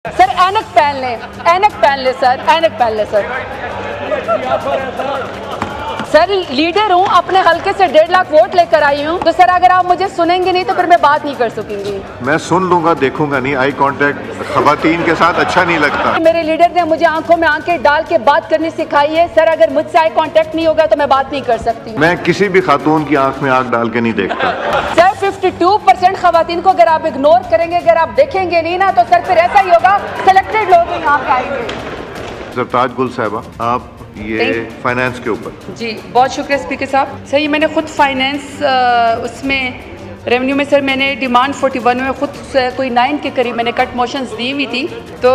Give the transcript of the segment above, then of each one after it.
Sir ऐनक पहन लें, ऐनक पहन ले सर, ऐनक पहन ले सर। सर लीडर हूँ, अपने हल्के से 1.5 लाख वोट लेकर आई हूँ, तो सर अगर आप मुझे सुनेंगे नहीं तो फिर मैं बात नहीं कर सकूंगी। मैं सुन लूंगा, देखूंगा नहीं। आई कांटेक्ट खवातीन के साथ अच्छा नहीं लगता। मेरे लीडर ने मुझे आंखों में आंखें डाल के बात करनी सिखाई है। सर अगर मुझसे आई कांटेक्ट नहीं होगा तो मैं बात नहीं कर सकती। मैं किसी भी खातून की आंख में आंख डाल के नहीं देखता। सर 52% खवातीन को अगर आप इग्नोर करेंगे, अगर आप देखेंगे नहीं ना, तो सर फिर ऐसा ही होगा, सिलेक्टेड लोग यहाँ पे आएंगे। सरताज गुल साहबा, आप ये फाइनेंस के ऊपर। जी बहुत शुक्रिया स्पीकर साहब। सर ये मैंने खुद फाइनेंस उसमें रेवेन्यू में सर मैंने डिमांड 41 में खुद कोई 9 के करीब मैंने कट मोशंस दी हुई थी। तो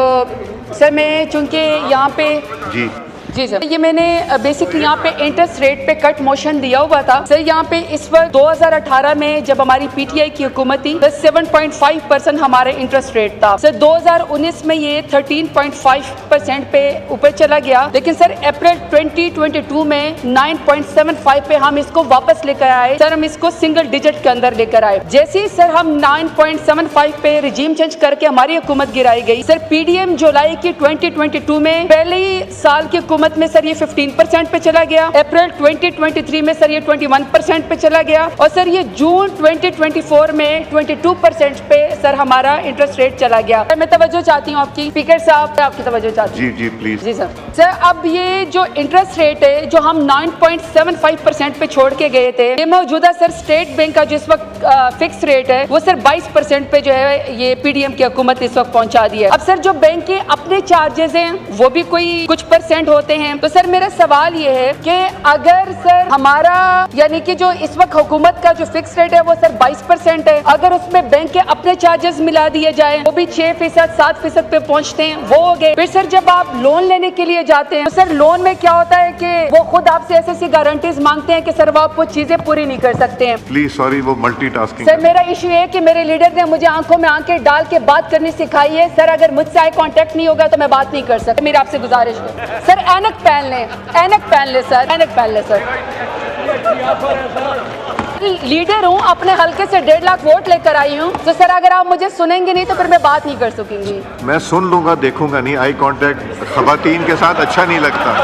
सर मैं चूँकि यहाँ पे जी सर ये मैंने बेसिकली यहाँ पे इंटरेस्ट रेट पे कट मोशन दिया हुआ था। सर यहाँ पे इस वक्त 2018 में जब हमारी पीटीआई की हुकूमत थी तो 7.5% हमारे इंटरेस्ट रेट था। सर 2019 में ये 13.5% पे ऊपर चला गया, लेकिन सर अप्रैल 2022 में 9.75 पे हम इसको वापस लेकर आए। सर हम इसको सिंगल डिजिट के अंदर लेकर आए। जैसे ही सर हम 9.75 पे रिजीम चेंज करके हमारी हुकूमत गिराई गई। सर पीडीएम जुलाई की 2022 में पहले ही साल की हुकूमत में सर ये 15% पे चला गया। अप्रैल 2023 में सर ये 21% पे चला गया और सर ये जून 2024 में 22% पे सर हमारा इंटरेस्ट रेट चला गया। मैं तवज्जो चाहती हूँ आपकी स्पीकर साहब, आपकी तवज्जो चाहती हूँ। जी प्लीज। जी सर। सर अब ये जो इंटरेस्ट रेट है जो हम 9.75% पे छोड़ के गए थे, ये मौजूदा सर स्टेट बैंक का जो इस वक्त फिक्स रेट है वो सर 22% पे जो है ये पीडीएम की हुकूमत इस वक्त पहुंचा दी है। अब सर जो बैंक के अपने चार्जेस हैं वो भी कोई कुछ परसेंट होते हैं। तो सर मेरा सवाल ये है कि अगर सर हमारा यानी कि जो इस वक्त हुकूमत का जो फिक्स रेट है वो सर 22% है, अगर उसमें बैंक के अपने चार्जेस मिला दिए जाए वो भी 6%, 7% पे पहुंचते हैं, वो हो गए। फिर सर जब आप लोन लेने के लिए जाते हैं तो सर लोन में क्या होता है कि वो खुद आपसे ऐसी गारंटीज मांगते हैं कि सर वो आपको चीजें पूरी नहीं कर सकते हैं। प्लीज सॉरी, वो मल्टीटास्किंग। सर मेरा इशू है कि मेरे लीडर ने मुझे आंखों में आंखें डाल के बात करनी सिखाई है। सर अगर मुझसे आई कांटेक्ट नहीं होगा तो मैं बात नहीं कर सकती। मेरी आपसे गुजारिश है सर ऐनक पहन लें, ऐनक पहन ले सर, ऐनक पहन ले सर। लीडर हूँ, अपने हल्के से 1.5 लाख वोट लेकर आई हूँ, तो सर अगर आप मुझे सुनेंगे नहीं तो फिर मैं बात नहीं कर सकूंगी। मैं सुन लूंगा, देखूंगा नहीं। आई कांटेक्ट खवातीन के साथ अच्छा नहीं लगता।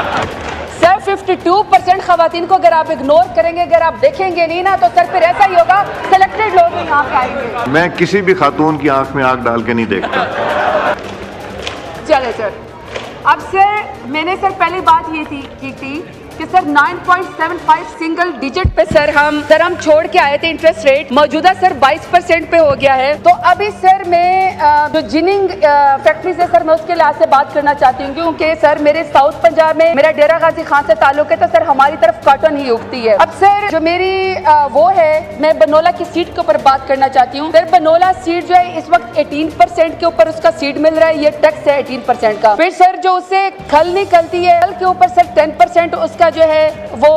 सर 52% खवातीन को अगर आप इग्नोर करेंगे, अगर आप देखेंगे नहीं ना, तो सर फिर ऐसा ही होगा, सिलेक्टेड लोग यहाँ पे आएंगे। मैं किसी भी खातून की आंख में आंख डाल के नहीं देखता। चले सर। अब सर मैंने सर पहली बात ये की थी कि सर 9.75 सिंगल डिजिट पे सर हम छोड़ के आए थे इंटरेस्ट रेट, मौजूदा सर 22% पे हो गया है। तो अभी सर मैं जो जिनिंग फैक्ट्री से सर मैं उसके लिहाज से बात करना चाहती हूँ, क्योंकि सर मेरे साउथ पंजाब में मेरा डेरा गाजी खान से ताल्लुक है, तो सर हमारी तरफ कॉटन ही उगती है। अब सर जो मेरी वो है, मैं बनोला की सीड के ऊपर बात करना चाहती हूँ। सर बनोला सीड जो है इस वक्त 18% के ऊपर उसका सीड मिल रहा है, ये टैक्स है 18% का। फिर सर जो उससे खल निकलती है, खल के ऊपर सर 10% उसका जो है वो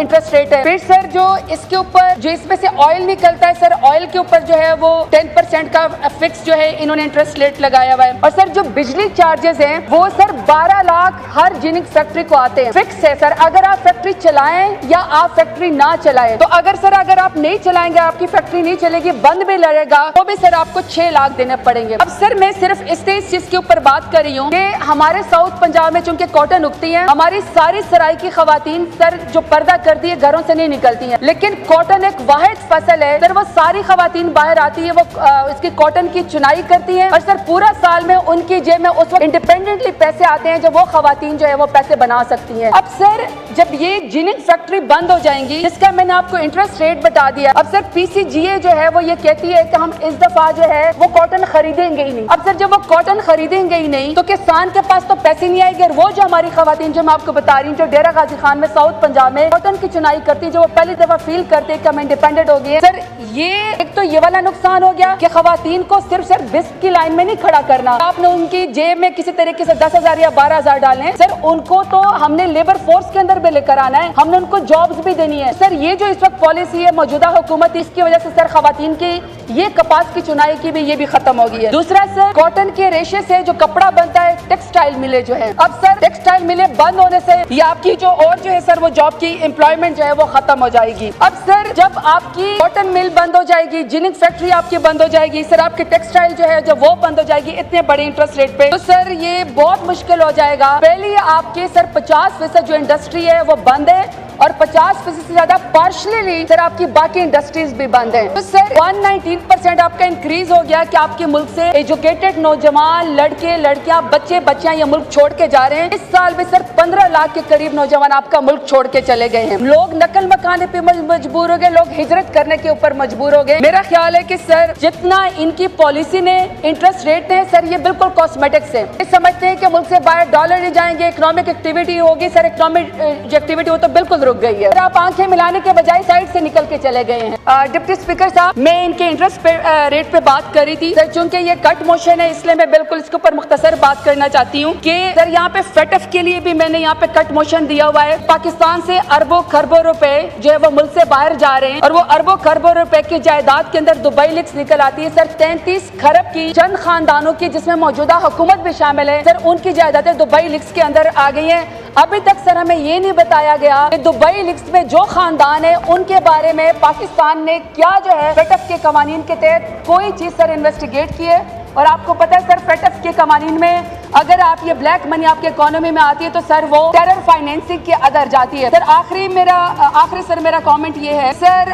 इंटरेस्ट रेट है। फिर सर जो इसके ऊपर जो इसमें से ऑयल निकलता है, सर ऑयल के ऊपर जो है वो 10% का फिक्स जो है इन्होंने इंटरेस्ट रेट लगाया हुआ है। और सर जो बिजली चार्जेस हैं वो सर 12 लाख हर जिनिंग फैक्ट्री को आते हैं, फिक्स है। सर अगर आप फैक्ट्री चलाएं या आप फैक्ट्री ना चलाएं, तो अगर सर अगर आप नहीं चलाएंगे, आपकी फैक्ट्री नहीं चलेगी, बंद भी लगेगा, तो भी सर आपको 6 लाख देने पड़ेंगे। अब सर मैं सिर्फ इस चीज के ऊपर बात कर रही हूँ कि हमारे साउथ पंजाब में चूंकि कॉटन उगती है, हमारी सारी सराय की खवातीन सर जो पर्दा करती है घरों से नहीं निकलती हैं, लेकिन कॉटन एक वाहिद फसल है सर, वो सारी खवातीन बाहर आती है, वो इसकी कॉटन की चुनाई करती हैं और सर पूरा साल में उनकी जेब में उस वक्त इंडिपेंडेंटली पैसे आते हैं जब वो खवातीन जो है वो पैसे बना सकती हैं। अब सर जब ये जिनिंग फैक्ट्री बंद हो जाएंगी, जिसका मैंने आपको इंटरेस्ट रेट बता दिया, अब सर पीसीजीए जो है वो ये कहती है कि हम इस दफा जो है वो कॉटन खरीदेंगे ही नहीं। अब सर जब वो कॉटन खरीदेंगे ही नहीं तो किसान के पास तो पैसे नहीं आएंगे। वो जो हमारी खवातीन जो मैं आपको बता रही हूँ, जो डेरा गाजी खान में साउथ पंजाब में कॉटन की चुनाई करती, जो वो पहली दफा फील करते कि हम इंडिपेंडेंट हो गए। सर ये एक तो ये वाला नुकसान हो गया कि खवातीन को सिर्फ बिस्क की लाइन में नहीं खड़ा करना, आपने उनकी जेब में किसी तरीके से 10,000 या 12,000 डाले। सर उनको तो हमने लेबर फोर्स के अंदर भी लेकर आना है, हमने उनको जॉब्स भी देनी है। सर ये जो इस वक्त पॉलिसी है मौजूदा हुकूमत, इसकी वजह से सर खवातीन की ये कपास की चुनाई की भी ये भी खत्म हो गई है। दूसरा सर कॉटन के रेशे से जो कपड़ा बनता है, टेक्सटाइल मिले जो है, अब सर टेक्सटाइल मिले बंद होने से ये आपकी जो है सर वो जॉब की एम्प्लॉयमेंट जो है वो खत्म हो जाएगी। अब सर जब आपकी कॉटन मिल बंद हो जाएगी, जिनिंग फैक्ट्री आपकी बंद हो जाएगी, सर आपकी टेक्सटाइल जो है जब वो बंद हो जाएगी इतने बड़े इंटरेस्ट रेट पे, तो सर ये बहुत मुश्किल हो जाएगा। पहले आपके सर 50% जो इंडस्ट्री है वो बंद है और 50% से ज्यादा पार्शली सर आपकी बाकी इंडस्ट्रीज भी बंद हैं। तो सर 119% आपका इंक्रीज हो गया कि आपके मुल्क से एजुकेटेड नौजवान लड़के लड़कियां बच्चे बच्चियां ये मुल्क छोड़ के जा रहे हैं। इस साल में सर 15 लाख के करीब नौजवान आपका मुल्क छोड़ के चले गए हैं। लोग नकल मकाने पे मजबूर हो गए, लोग हिजरत करने के ऊपर मजबूर हो गए। मेरा ख्याल है कि सर जितना इनकी पॉलिसी ने इंटरेस्ट रेट है सर ये बिल्कुल कॉस्मेटिक्स है। समझते हैं कि मुल्क से बाहर डॉलर नहीं जाएंगे, इकोनॉमिक एक्टिविटी होगी। सर इकोनॉमिक एक्टिविटी हो तो बिल्कुल रुक गई है। आप आंखें मिलाने के बजाय साइड से निकल के चले गए हैं। डिप्टी स्पीकर साहब, मैं इनके इंटरेस्ट रेट पे बात कर रही थी सर, चूंकि ये कट मोशन है इसलिए मैं बिल्कुल इसके ऊपर मुख्तसर बात करना चाहती हूँ कि सर यहाँ पे फेटफ के लिए भी मैंने यहाँ पे कट मोशन दिया हुआ है। पाकिस्तान से अरबों खरबों रुपए जो है वो मुल्क से बाहर जा रहे हैं और वो अरबों खरबों रुपए की जायदाद के अंदर दुबई लीक्स निकल आती है सर। 33 खरब की चंद खानदानों की जिसमें मौजूदा हुकूमत भी शामिल है सर, उनकी जायदादें दुबई लीक्स के अंदर आ गई है। अभी तक सर हमें ये नहीं बताया गया कि दुबई लीक्स में जो खानदान है उनके बारे में पाकिस्तान ने क्या जो है फेटफ के कवानीन के तहत कोई चीज सर इन्वेस्टिगेट की है। और आपको पता है सर फेटफ के कवानीन में अगर आप ये ब्लैक मनी आपके इकोनॉमी में आती है तो सर वो टेरर फाइनेंसिंग के अंदर जाती है। सर आखिरी सर मेरा कमेंट ये है सर,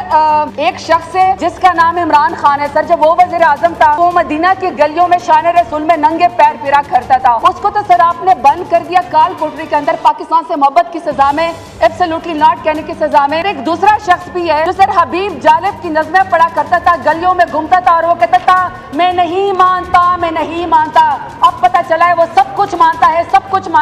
एक शख्स है जिसका नाम इमरान खान है सर, जब वो वज़ीर आज़म था वो मदीना की गलियों में शान रसूल में नंगे पैर फिरा करता था। उसको तो सर आपने बंद कर दिया काल कोठरी के अंदर पाकिस्तान से मोहब्बत की सजा में, एब्सोल्युटली नॉट कहने की सजा में। एक दूसरा शख्स भी है जो सर हबीब जालिब की नज़में पढ़ा करता था, गलियों में घूमता था और वो कहता था मैं नहीं मानता, मैं नहीं मानता। अब पता चला है वो सब कुछ मानता है, सब कुछ मानता